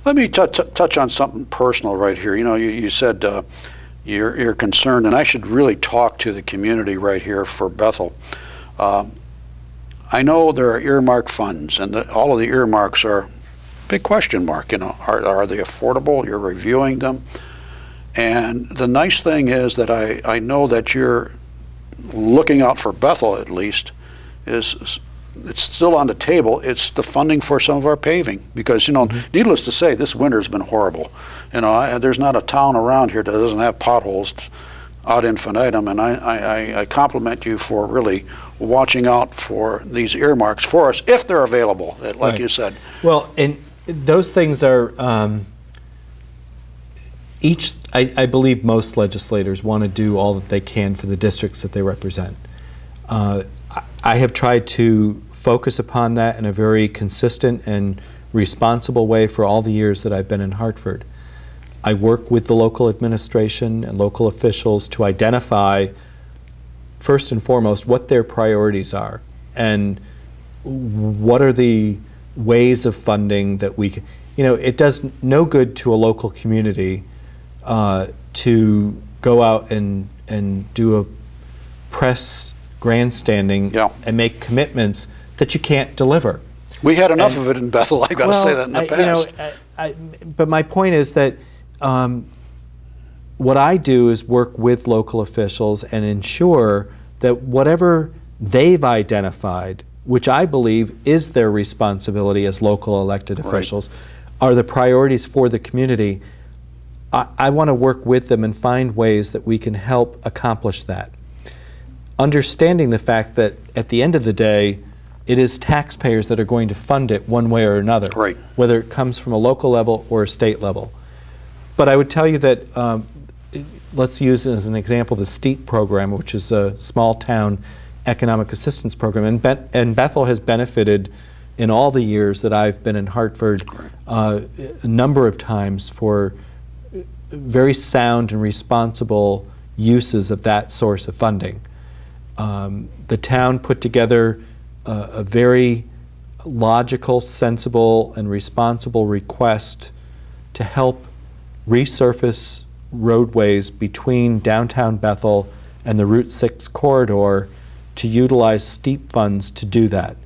Let me touch on something personal right here. You know, you said you're concerned, and I should really talk to the community right here for Bethel. I know there are earmark funds, and all of the earmarks are big question mark. You know, are they affordable? You're reviewing them, and the nice thing is that I know that you're looking out for Bethel at least. It's still on the table. It's the funding for some of our paving, because, you know, needless to say, this winter's been horrible. You know, there's not a town around here that doesn't have potholes ad infinitum, and I compliment you for really watching out for these earmarks for us if they're available, like you said. Well, and those things are I believe most legislators want to do all that they can for the districts that they represent. I have tried to focus upon that in a very consistent and responsible way for all the years that I've been in Hartford. I work with the local administration and local officials to identify, first and foremost, what their priorities are and what are the ways of funding that we can. You know, it does no good to a local community to go out and do a press grandstanding and make commitments that you can't deliver. We had enough of it in Bethel. I've got to say that in the past. You know, but my point is that what I do is work with local officials and ensure that whatever they've identified, which I believe is their responsibility as local elected officials, are the priorities for the community. I want to work with them and find ways that we can help accomplish that. Understanding the fact that at the end of the day, it is taxpayers that are going to fund it one way or another, whether it comes from a local level or a state level. But I would tell you that, let's use as an example the STEEP program, which is a small town economic assistance program. And Bethel has benefited in all the years that I've been in Hartford a number of times for very sound and responsible uses of that source of funding. The town put together a very logical, sensible, and responsible request to help resurface roadways between downtown Bethel and the Route 6 corridor to utilize STEEP funds to do that.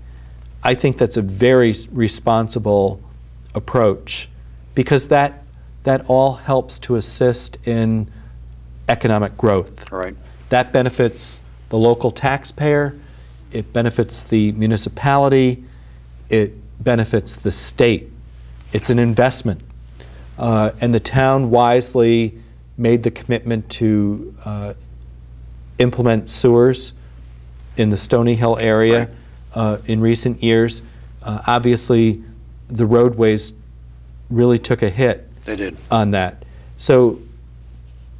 I think that's a very responsible approach, because that all helps to assist in economic growth. That benefits the local taxpayer, it benefits the municipality, it benefits the state. It's an investment. And the town wisely made the commitment to implement sewers in the Stony Hill area in recent years. Obviously, the roadways really took a hit on that. So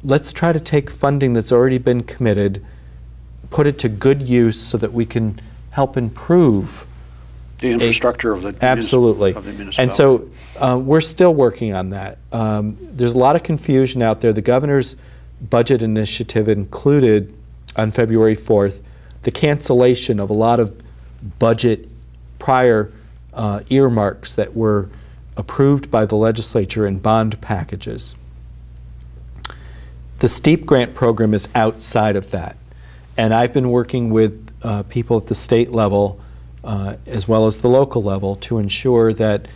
let's try to take funding that's already been committed, put it to good use so that we can help improve the infrastructure of the municipality. And so we're still working on that. There's a lot of confusion out there. The governor's budget initiative included on February 4th the cancellation of a lot of budget prior earmarks that were approved by the legislature in bond packages. The STEEP grant program is outside of that. And I've been working with people at the state level as well as the local level to ensure that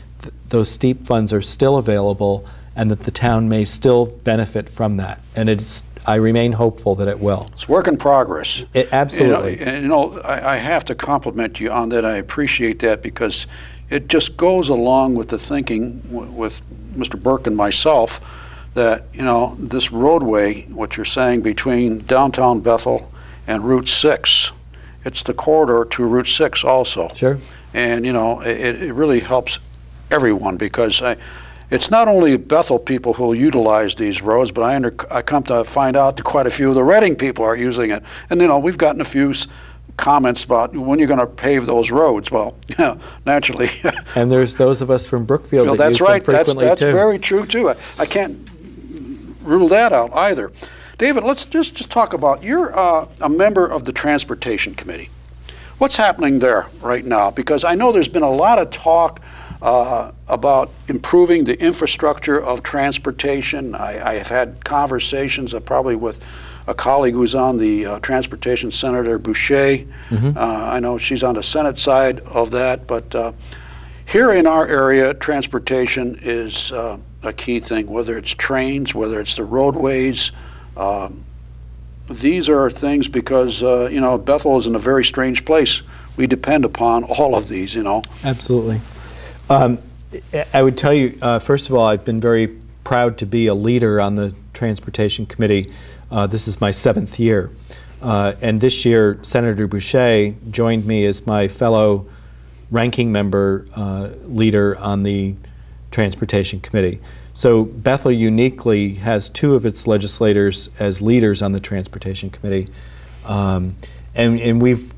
those STEEP funds are still available and that the town may still benefit from that. And I remain hopeful that it will. It's work in progress. Absolutely. You know, I have to compliment you on that. I appreciate that, because it just goes along with the thinking with Mr. Burke and myself that, you know, this roadway, what you're saying, between downtown Bethel and Route 6, it's the corridor to Route 6 also. And, you know, it really helps everyone, because it's not only Bethel people who utilize these roads, but I come to find out that quite a few of the Reading people are using it. And, you know, we've gotten a few comments about when you're going to pave those roads. Well, yeah, naturally. And there's those of us from Brookfield that use them frequently that's very true too. I can't rule that out either. David, let's just talk about, you're a member of the Transportation Committee. What's happening there right now? Because I know there's been a lot of talk about improving the infrastructure of transportation. I have had conversations probably with a colleague who's on the transportation, Senator Boucher. I know she's on the Senate side of that, but here in our area, transportation is a key thing, whether it's trains, whether it's the roadways. These are things because, you know, Bethel is in a very strange place. We depend upon all of these, you know. Absolutely. I would tell you, first of all, I've been very proud to be a leader on the Transportation Committee. This is my 7th year. And this year, Senator Boucher joined me as my fellow ranking member leader on the Transportation Committee. So Bethel uniquely has 2 of its legislators as leaders on the Transportation Committee. And we've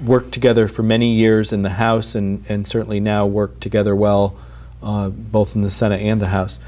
worked together for many years in the House and certainly now work together well both in the Senate and the House.